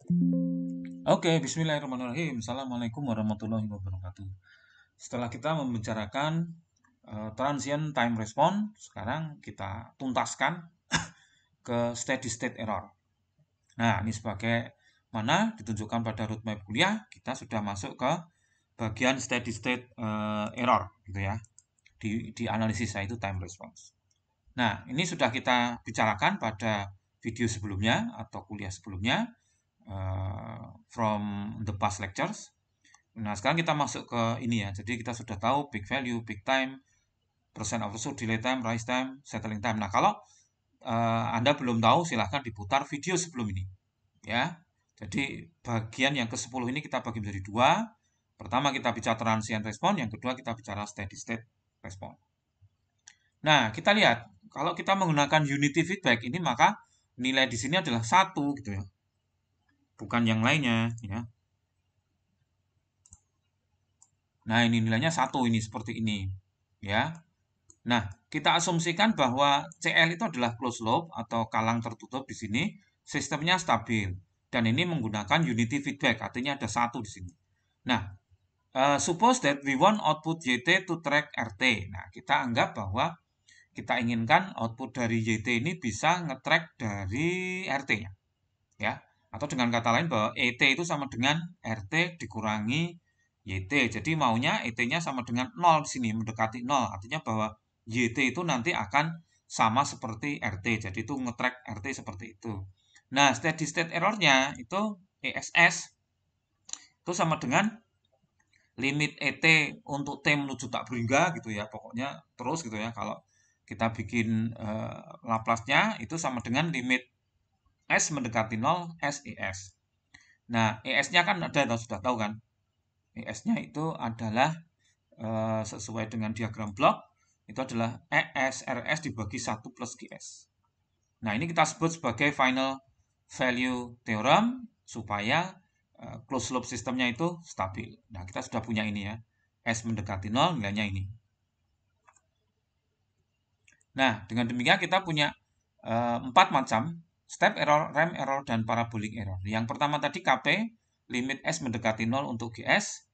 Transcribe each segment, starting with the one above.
Oke, bismillahirrahmanirrahim. Assalamualaikum warahmatullahi wabarakatuh. Setelah kita membicarakan transient time response, sekarang kita tuntaskan ke steady state error. Nah, ini sebagai mana ditunjukkan pada roadmap kuliah, kita sudah masuk ke bagian steady state error, gitu ya. Di analisis itu time response. Nah, ini sudah kita bicarakan pada video sebelumnya atau kuliah sebelumnya, from the past lectures. Nah, sekarang kita masuk ke ini ya. Jadi kita sudah tahu peak value, peak time, percent overshoot, delay time, rise time, settling time. Nah, kalau Anda belum tahu, silahkan diputar video sebelum ini. Ya. Jadi bagian yang ke-10 ini kita bagi menjadi dua. Pertama kita bicara transient response, yang kedua kita bicara steady state response. Nah, kita lihat kalau kita menggunakan unity feedback ini maka nilai di sini adalah 1 gitu ya. Bukan yang lainnya ya. Nah, ini nilainya 1 ini seperti ini ya. Nah, kita asumsikan bahwa CL itu adalah closed loop atau kalang tertutup di sini, sistemnya stabil. Dan ini menggunakan unity feedback, artinya ada 1 di sini. Nah, suppose that we want output YT to track RT. Nah, kita anggap bahwa kita inginkan output dari YT ini bisa nge-track dari RT-nya. Ya, atau dengan kata lain bahwa ET itu sama dengan RT dikurangi YT. Jadi maunya ET-nya sama dengan 0 di sini, mendekati 0. Artinya bahwa YT itu nanti akan sama seperti RT. Jadi itu nge-track RT seperti itu. Nah, steady state error-nya itu ESS itu sama dengan limit ET untuk T menuju tak berhingga gitu ya. Pokoknya terus gitu ya. Kalau kita bikin Laplace-nya itu sama dengan limit S mendekati 0 SES. Nah, ES-nya kan ada, sudah tahu kan? ES-nya itu adalah sesuai dengan diagram blok, itu adalah ES RS dibagi 1 plus GS. Nah, ini kita sebut sebagai final value theorem supaya closed loop sistemnya itu stabil. Nah, kita sudah punya ini ya. S mendekati 0, nilainya ini. Nah, dengan demikian kita punya 4 macam step error, ramp error, dan parabolic error. Yang pertama tadi KP, limit S mendekati 0 untuk GS.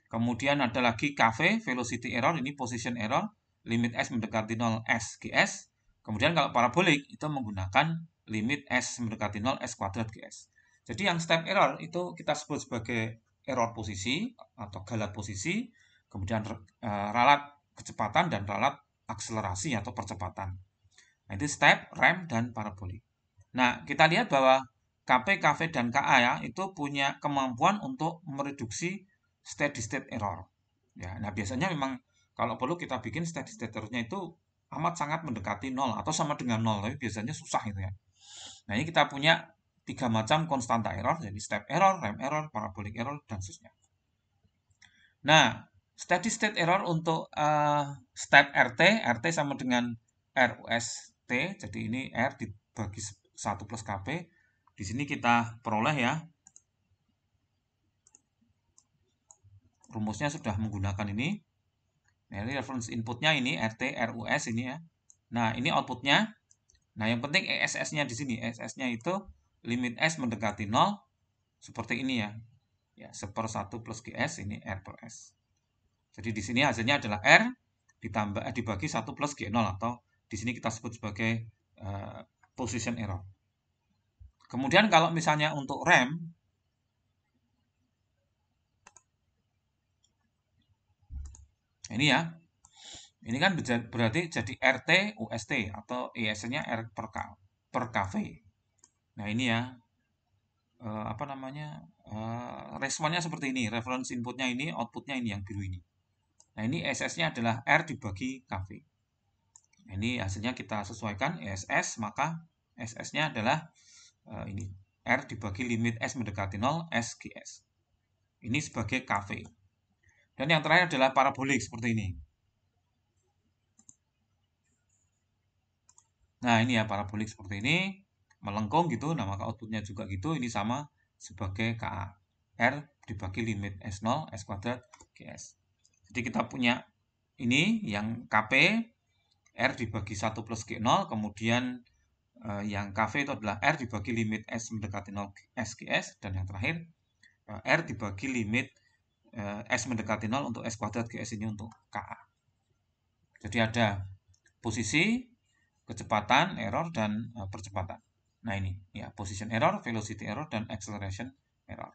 Kemudian ada lagi KV, velocity error, ini position error, limit S mendekati 0 S GS. Kemudian kalau parabolic itu menggunakan limit S mendekati 0 S kuadrat GS. Jadi yang step error itu kita sebut sebagai error posisi atau galat posisi, kemudian ralat kecepatan dan ralat akselerasi atau percepatan. Nah, itu step, ramp, dan parabolik. Nah, kita lihat bahwa KP, KV, dan KA ya, itu punya kemampuan untuk mereduksi steady state error. Ya, nah biasanya memang kalau perlu kita bikin steady state error-nya itu amat sangat mendekati 0 atau sama dengan 0, tapi biasanya susah itu ya. Nah, ini kita punya 3 macam konstanta error, jadi step error, ramp error, parabolic error, dan seterusnya. Nah, steady state error untuk step RT, RT sama dengan RUST, jadi ini R dibagi 1 plus KP. Di sini kita peroleh ya, rumusnya sudah menggunakan ini. Nah, ini reference inputnya ini RT, RUS ini ya. Nah, ini outputnya. Nah, yang penting ESS-nya di sini. ESS-nya itu limit S mendekati 0, seperti ini ya. Ya, 1/1 plus GS, ini R per S. Jadi di sini hasilnya adalah R ditambah dibagi 1 plus G0 atau di sini kita sebut sebagai position error. Kemudian kalau misalnya untuk RAM, ini ya, ini kan berarti jadi RT UST atau ES-nya R per KV. Nah ini ya, apa namanya, responnya seperti ini, reference inputnya ini, outputnya ini yang biru ini. Nah ini SS-nya adalah R dibagi KV. Nah, ini hasilnya kita sesuaikan ESS, maka SS-nya adalah ini R dibagi limit S mendekati 0 SGS. Ini sebagai KV. Dan yang terakhir adalah parabolik seperti ini. Nah ini ya parabolik seperti ini, melengkung gitu, nah maka outputnya juga gitu, ini sama sebagai KA. R dibagi limit S0 S kuadrat GS. Jadi kita punya ini yang KP, R dibagi 1 plus G0, kemudian Yang KV itu adalah R dibagi limit S mendekati 0 SGS, dan yang terakhir R dibagi limit S mendekati 0 untuk S kuadrat GS ini untuk KA. Jadi ada posisi, kecepatan, error, dan percepatan. Nah ini ya, position error, velocity error, dan acceleration error.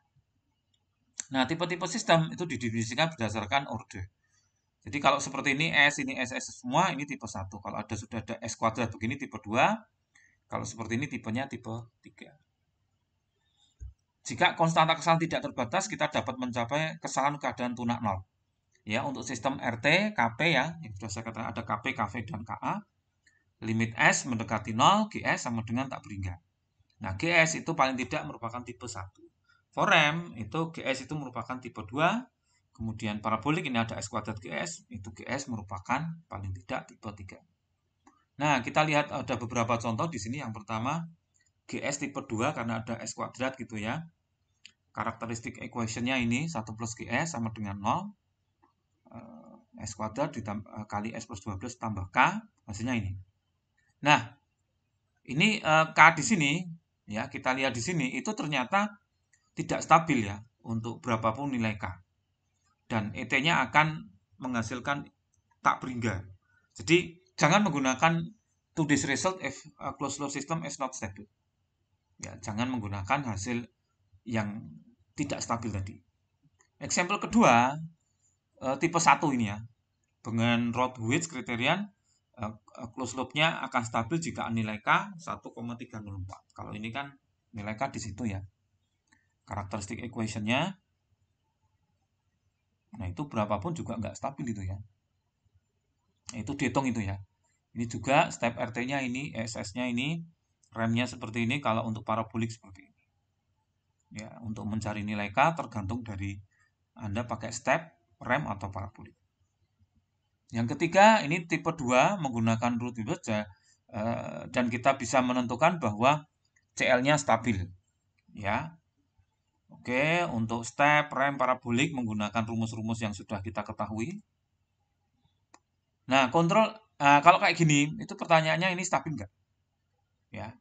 Nah, tipe-tipe sistem itu didefinisikan berdasarkan order. Jadi kalau seperti ini S semua, ini tipe 1. Kalau sudah ada S kuadrat begini tipe 2. Kalau seperti ini tipenya tipe 3. Jika konstanta kesalahan tidak terbatas, kita dapat mencapai kesalahan keadaan tunak 0. Ya, untuk sistem RT, KP ya, yang sudah saya katakan ada KP, KV, dan KA. Limit S mendekati 0, GS sama dengan tak berhingga. Nah, GS itu paling tidak merupakan tipe 1. For RAM, itu GS itu merupakan tipe 2. Kemudian parabolik ini ada S kuadrat GS, itu GS merupakan paling tidak tipe 3. Nah, kita lihat ada beberapa contoh di sini. Yang pertama, GS tipe 2 karena ada S kuadrat gitu ya. Karakteristik equation-nya ini 1 plus GS sama dengan 0. S kuadrat kali S plus 12 tambah K, hasilnya ini. Nah, ini K di sini, ya kita lihat di sini, itu ternyata tidak stabil ya, untuk berapapun nilai K. Dan ET-nya akan menghasilkan tak berhingga. Jadi, jangan menggunakan to this result if a closed loop system is not stable. Ya, jangan menggunakan hasil yang tidak stabil tadi. Example kedua, tipe 1 ini ya. Dengan Rodwitz kriterian closed loop-nya akan stabil jika nilai K 1,304. Kalau ini kan nilai K di situ ya. Karakteristik equation-nya, nah itu berapapun juga nggak stabil itu ya. Itu dihitung itu ya. Ini juga step RT-nya ini, SS-nya ini, RAM-nya seperti ini, kalau untuk parabolik seperti ini. Ya, untuk mencari nilai K tergantung dari Anda pakai step, RAM, atau parabolik. Yang ketiga, ini tipe 2 menggunakan Rodwitz ya, dan kita bisa menentukan bahwa CL-nya stabil. Ya. Oke, untuk step, RAM, parabolik menggunakan rumus-rumus yang sudah kita ketahui. Nah, kontrol kalau kayak gini, itu pertanyaannya ini stabil nggak? Ya,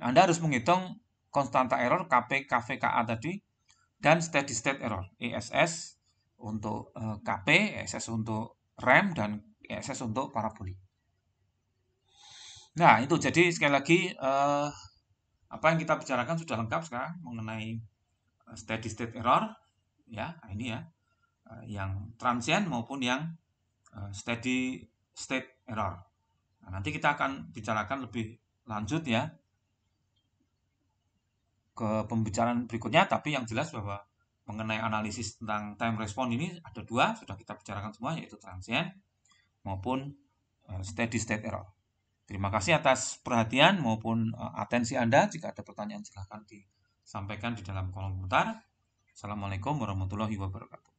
Anda harus menghitung konstanta error KP, KV, KA tadi, dan steady state error ESS untuk KP, ESS untuk RAM, dan ESS untuk parabolik. Nah, itu jadi sekali lagi apa yang kita bicarakan sudah lengkap sekarang mengenai steady state error, ya ini ya, yang transient maupun yang steady state error. Nah, nanti kita akan bicarakan lebih lanjut ya ke pembicaraan berikutnya, tapi yang jelas bahwa mengenai analisis tentang time response ini ada dua, sudah kita bicarakan semua, yaitu transient maupun steady state error. Terima kasih atas perhatian maupun atensi Anda. Jika ada pertanyaan silahkan disampaikan di dalam kolom komentar. Assalamualaikum warahmatullahi wabarakatuh.